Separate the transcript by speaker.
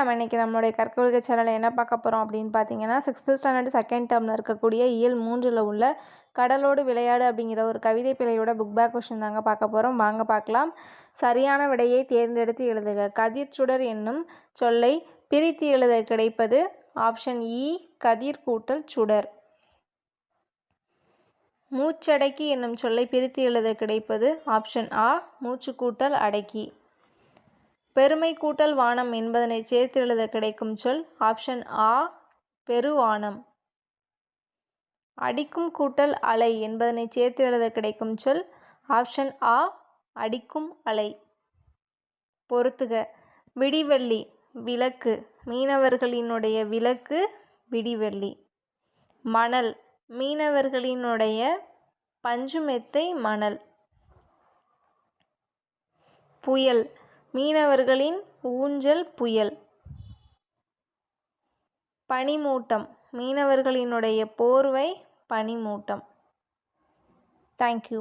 Speaker 1: நம்ம இன்றைக்கி நம்மளுடைய கற்கொள்கை சேனலில் என்ன பார்க்க போகிறோம் அப்படின்னு பார்த்தீங்கன்னா 6th ஸ்டாண்டர்ட் செகண்ட் டேர்மில் இருக்கக்கூடிய இயல் 3ல் உள்ள கடலோடு விளையாடு அப்படிங்கிற ஒரு கவிதை பிழையோட புக் பேக் கொஷின் தாங்க பார்க்க போகிறோம். வாங்க பார்க்கலாம். சரியான விடையை தேர்ந்தெடுத்து எழுதுக. கதிர்ச்சுடர் என்னும் சொல்லை பிரித்து எழுத கிடைப்பது ஆப்ஷன் இ கதிர் கூட்டல் சுடர். மூச்சடக்கி என்னும் சொல்லை பிரித்து எழுத கிடைப்பது ஆப்ஷன் ஆ மூச்சு கூட்டல் அடக்கி. பெருமை கூட்டல் வானம் என்பதனை சேர்த்து எழுத கிடைக்கும் சொல் ஆப்ஷன் ஆ பெருவானம். அடிக்கும் கூட்டல் அலை என்பதனை சேர்த்து எழுத கிடைக்கும் சொல் ஆப்ஷன் ஆ அடிக்கும் அலை. பொறுத்துக. விடிவெள்ளி விளக்கு, மீனவர்களினுடைய விளக்கு விடிவெள்ளி. மணல், மீனவர்களினுடைய பஞ்சுமெத்தை மணல். புயல், மீனவர்களின் ஊஞ்சல் புயல். பனிமூட்டம், மீனவர்களினுடைய போர்வை பனிமூட்டம். தேங்க்யூ.